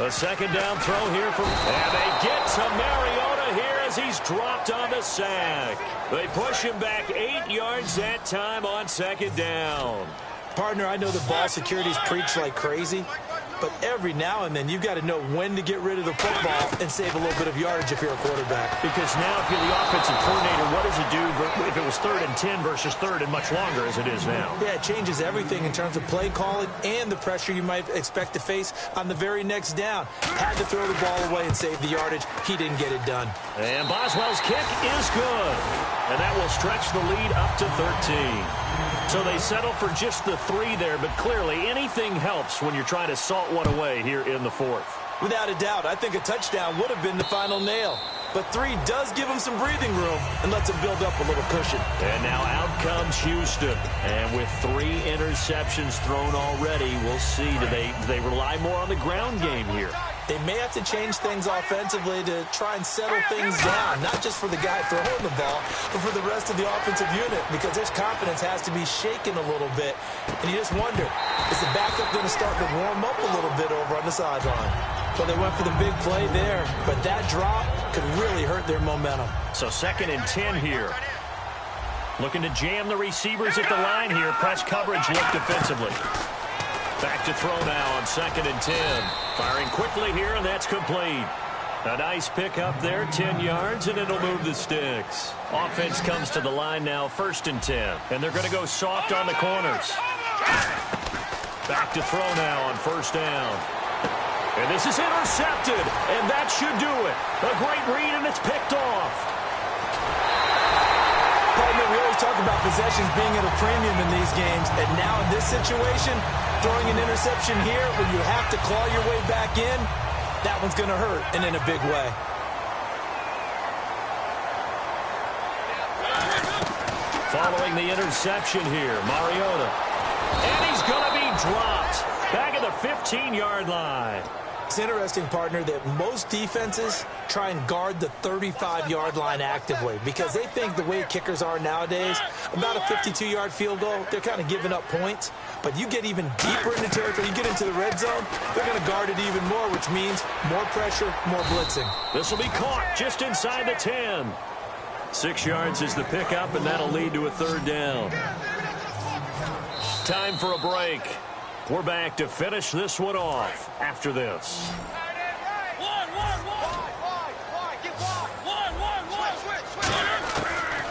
A 2nd down throw here from... And they get to Mariota here as he's dropped on the sack. They push him back 8 yards that time on 2nd down. Partner, I know the ball security's preached like crazy, but every now and then you've got to know when to get rid of the football and save a little bit of yardage if you're a quarterback. Because now if you're the offensive coordinator, what does it do if it was 3rd and 10 versus 3rd and much longer as it is now? Yeah, it changes everything in terms of play calling and the pressure you might expect to face on the very next down. Had to throw the ball away and save the yardage. He didn't get it done. And Boswell's kick is good. And that will stretch the lead up to 13. So they settle for just the 3 there, but clearly anything helps when you're trying to salt one away here in the 4th. Without a doubt, I think a touchdown would have been the final nail. but 3 does give them some breathing room and lets them build up a little cushion. And now out comes Houston. And with 3 interceptions thrown already, we'll see. Do they rely more on the ground game here? They may have to change things offensively to try and settle things down, not just for the guy throwing the ball, but for the rest of the offensive unit, because their confidence has to be shaken a little bit. And you just wonder, is the backup going to start to warm up a little bit over on the sideline? Well, they went for the big play there, but that drop could really hurt their momentum. So 2nd and 10 here. Looking to jam the receivers at the line here. Press coverage look defensively. Back to throw now on 2nd and 10. Firing quickly here, and that's complete. A nice pickup there, 10 yards, and it'll move the sticks. Offense comes to the line now, 1st and 10. And they're going to go soft on the corners. Back to throw now on 1st down. And this is intercepted, and that should do it. A great read, and it's picked off. Partner, we always talk about possessions being at a premium in these games, and now in this situation, throwing an interception here when you have to claw your way back in, that one's going to hurt, and in a big way. Following the interception here, Mariota. And he's going to be dropped. Back at the 15-yard line. It's interesting, partner, that most defenses try and guard the 35-yard line actively because they think the way kickers are nowadays, about a 52-yard field goal, they're kind of giving up points. But you get even deeper into territory, you get into the red zone, they're going to guard it even more, which means more pressure, more blitzing. This will be caught just inside the 10. 6 yards is the pickup, and that'll lead to a 3rd down. Time for a break. We're back to finish this one off after this.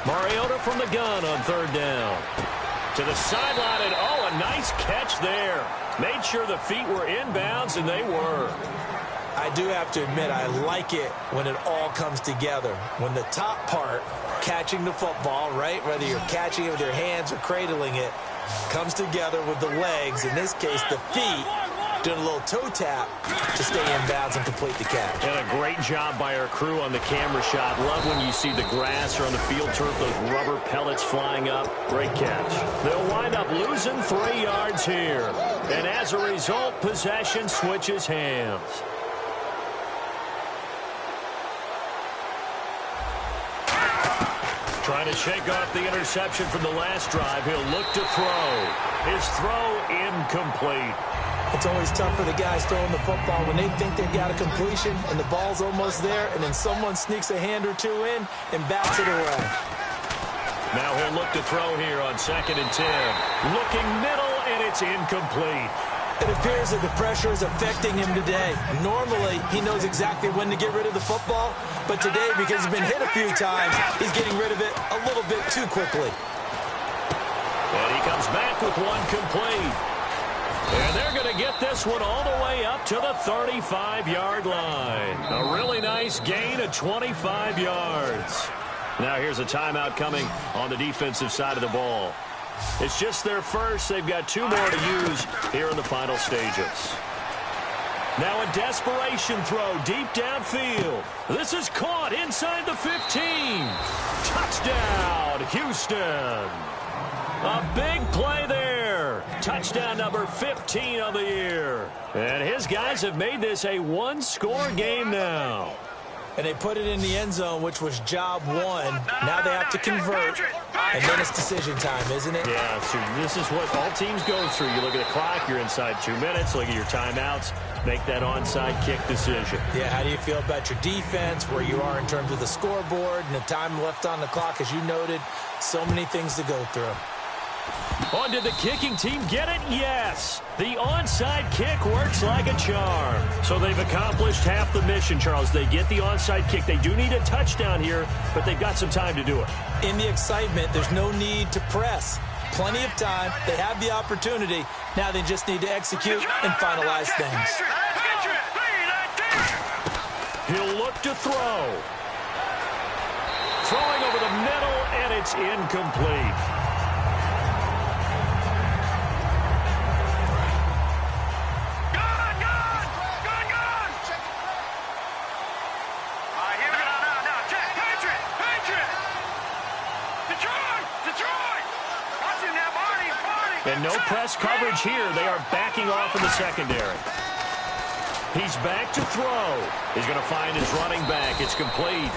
Mariota from the gun on 3rd down. To the sideline, and a nice catch there. Made sure the feet were inbounds, and they were. I do have to admit, I like it when it all comes together. When the top part, catching the football, right, whether you're catching it with your hands or cradling it, comes together with the legs, in this case the feet, doing a little toe tap to stay in bounds and complete the catch. And a great job by our crew on the camera shot. Love when you see the grass or on the field turf, those rubber pellets flying up. Great catch. They'll wind up losing 3 yards here. And as a result, possession switches hands. Trying to shake off the interception from the last drive. He'll look to throw. His throw incomplete. It's always tough for the guys throwing the football when they think they've got a completion and the ball's almost there, and then someone sneaks a hand or two in and bats it away. Now he'll look to throw here on 2nd and 10. Looking middle, and it's incomplete. It appears that the pressure is affecting him today. Normally, he knows exactly when to get rid of the football, but today, because he's been hit a few times, he's getting rid of it a little bit too quickly. And he comes back with one complete. And they're going to get this one all the way up to the 35-yard line. A really nice gain of 25 yards. Now here's a timeout coming on the defensive side of the ball. It's just their first. They've got 2 more to use here in the final stages. Now a desperation throw deep downfield. This is caught inside the 15. Touchdown, Houston. A big play there. Touchdown number 15 of the year. And his guys have made this a 1-score game now. And they put it in the end zone, which was job 1. Now they have to convert, and then it's decision time, isn't it? Yeah, so this is what all teams go through. You look at the clock, you're inside 2 minutes, look at your timeouts, make that onside kick decision. Yeah, how do you feel about your defense, where you are in terms of the scoreboard, and the time left on the clock, as you noted, so many things to go through. Oh, did the kicking team get it? Yes. The onside kick works like a charm. So they've accomplished half the mission, Charles. They get the onside kick. They do need a touchdown here, but they've got some time to do it. In the excitement, there's no need to press. Plenty of time. They have the opportunity. Now they just need to execute and finalize things. He'll look to throw. Throwing over the middle, and it's incomplete. And no press coverage here. They are backing off in the secondary. He's back to throw. He's going to find his running back. It's complete.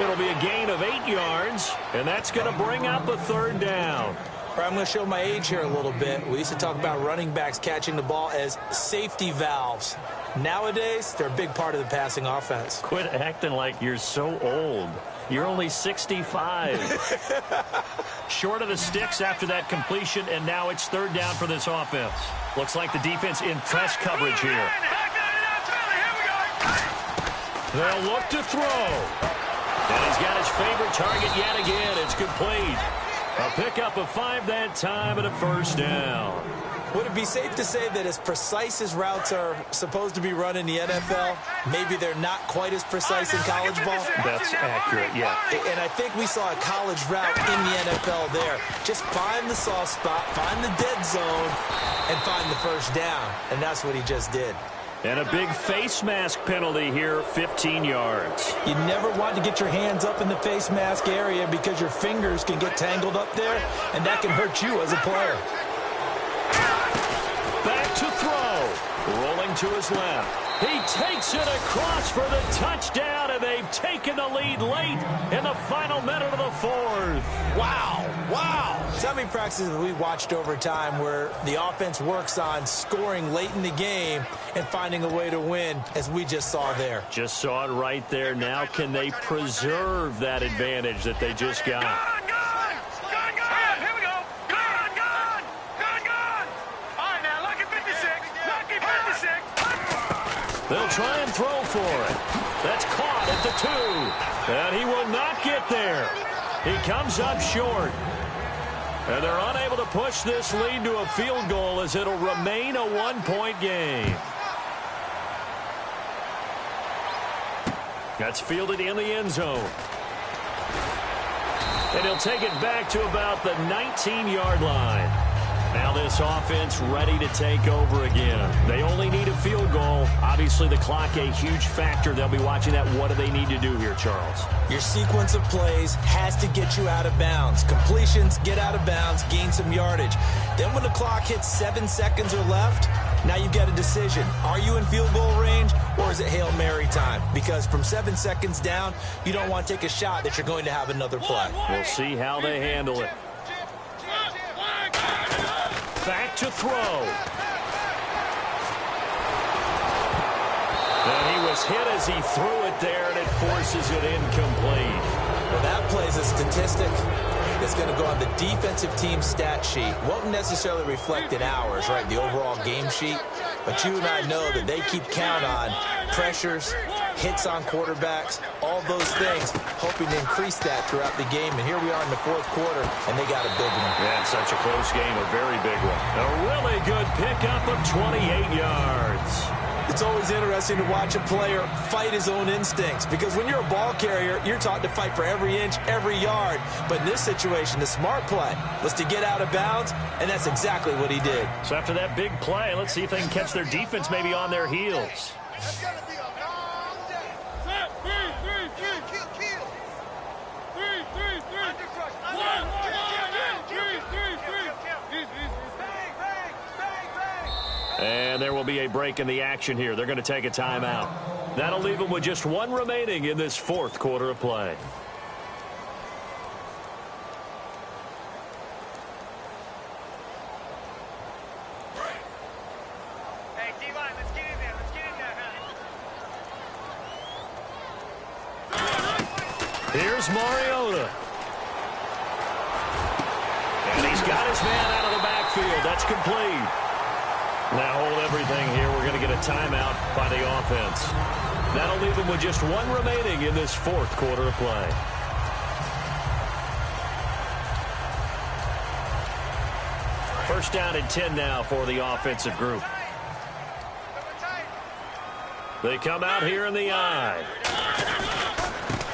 It'll be a gain of 8 yards, and that's going to bring up a third down. I'm going to show my age here a little bit. We used to talk about running backs catching the ball as safety valves. Nowadays, they're a big part of the passing offense. Quit acting like you're so old. You're only 65. Short of the sticks after that completion, and now it's third down for this offense. Looks like the defense in press coverage here. They'll look to throw. And he's got his favorite target yet again. It's complete. A pickup of 5 that time and a first down. Would it be safe to say that as precise as routes are supposed to be run in the NFL, maybe they're not quite as precise in college ball? That's accurate, yeah. And I think we saw a college route in the NFL there. Just find the soft spot, find the dead zone, and find the first down. And that's what he just did. And a big face mask penalty here, 15 yards. You never want to get your hands up in the face mask area because your fingers can get tangled up there, and that can hurt you as a player. Back to throw. Rolling to his left. He takes it across for the touchdown, and they've taken the lead late in the final minute of the fourth. Wow, wow. So many practices we watched over time where the offense works on scoring late in the game and finding a way to win, as we just saw there. Just saw it right there. Now can they preserve that advantage that they just got? They'll try and throw for it. That's caught at the 2. And he will not get there. He comes up short. And they're unable to push this lead to a field goal as it'll remain a 1-point game. That's fielded in the end zone. And he'll take it back to about the 19-yard line. Now this offense ready to take over again. They only need a field goal. Obviously, the clock a huge factor. They'll be watching that. What do they need to do here, Charles? Your sequence of plays has to get you out of bounds. Completions, get out of bounds, gain some yardage. Then when the clock hits 7 seconds or left, now you've got a decision. Are you in field goal range, or is it Hail Mary time? Because from 7 seconds down, you don't want to take a shot that you're going to have another play. We'll see how they handle it. Back to throw. And he was hit as he threw it there, and it forces it incomplete. Well, that plays a statistic that's going to go on the defensive team stat sheet. Won't necessarily reflect in ours, right, the overall game sheet. But you and I know that they keep count on pressures, hits on quarterbacks, all those things, hoping to increase that throughout the game. And here we are in the fourth quarter, and they got a big one. Yeah, it's such a close game, a very big one. A really good pickup of 28 yards. It's always interesting to watch a player fight his own instincts, because when you're a ball carrier, you're taught to fight for every inch, every yard. But in this situation, the smart play was to get out of bounds, and that's exactly what he did. So after that big play, let's see if they can catch their defense maybe on their heels. That's gonna be a long day. And there will be a break in the action here. They're going to take a timeout. That'll leave them with just 1 remaining in this fourth quarter of play. Hey, D-line, let's get in there. Let's get in there, Here's Mariota. And he's got his man out of the backfield. That's complete. Now hold everything here. We're going to get a timeout by the offense. That'll leave them with just 1 remaining in this fourth quarter of play. First down and 10 now for the offensive group. They come out here in the I.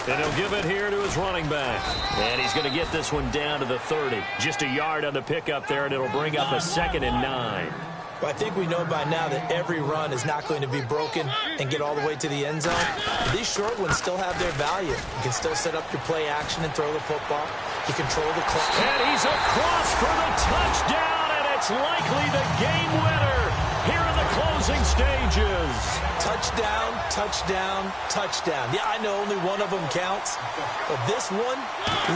And he'll give it here to his running back. And he's going to get this one down to the 30. Just a yard on the pickup there, and it'll bring up a 2nd and 9. But I think we know by now that every run is not going to be broken and get all the way to the end zone. These short ones still have their value. You can still set up your play action and throw the football. You control the clock. And he's across for the touchdown, and it's likely the game winner here in the closing stages. Touchdown, touchdown, touchdown. Yeah, I know only one of them counts, but this one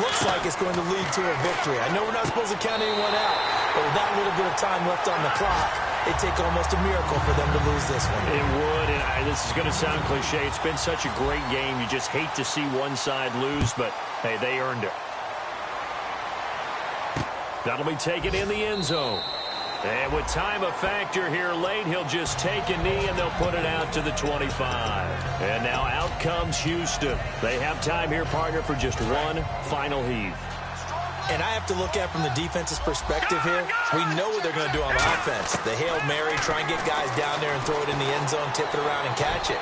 looks like it's going to lead to a victory. I know we're not supposed to count anyone out, but with that little bit of time left on the clock, it'd take almost a miracle for them to lose this one. It would, and this is going to sound cliche. It's been such a great game. You just hate to see one side lose, but, hey, they earned it. That'll be taken in the end zone. And with time a factor here late, he'll just take a knee, and they'll put it out to the 25. And now out comes Houston. They have time here, partner, for just one final heave. And I have to look at it from the defense's perspective here. We know what they're going to do on offense. The Hail Mary, try and get guys down there and throw it in the end zone, tip it around and catch it.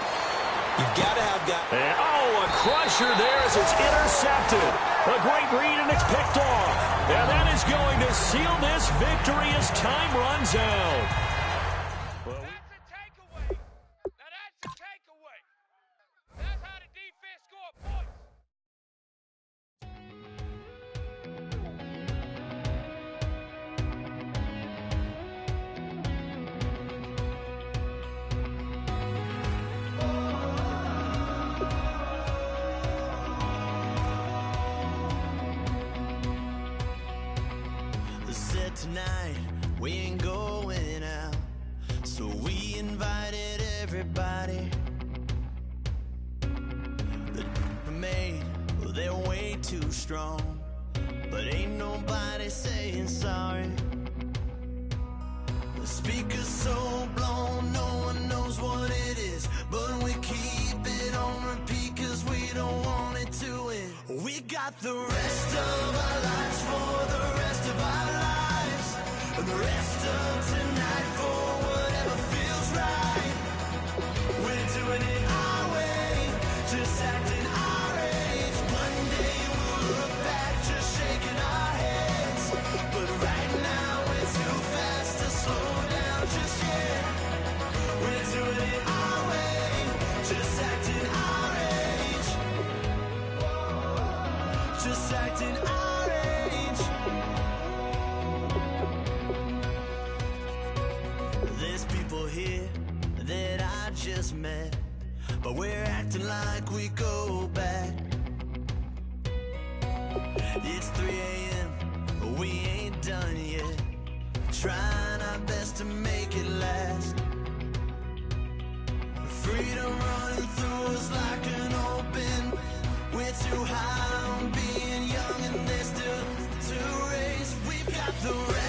You've got to have guys. And, a crusher there as it's intercepted. A great read, and it's picked off. And that is going to seal this victory as time runs out. That's a takeaway. Now that's a takeaway. That's how the defense score points. Tonight we ain't going out, so we invited everybody. The made, well, they're way too strong, but ain't nobody saying sorry. The speaker's so blown, no one knows what it is, but we keep it on repeat cause we don't want it to end. We got the rest of our lives for the rest of our lives. And the rest of tonight for whatever feels right. We're doing it our way, just acting our age. One day we'll look back just shaking our heads, but right now we're too fast to slow down just yet. We're doing it our way, just acting our age. Just acting our age. There's people here that I just met, but we're acting like we go back. It's 3 a.m., but we ain't done yet, trying our best to make it last. Freedom running through us like an open. We're too high on being young and there's still to race. We've got the rest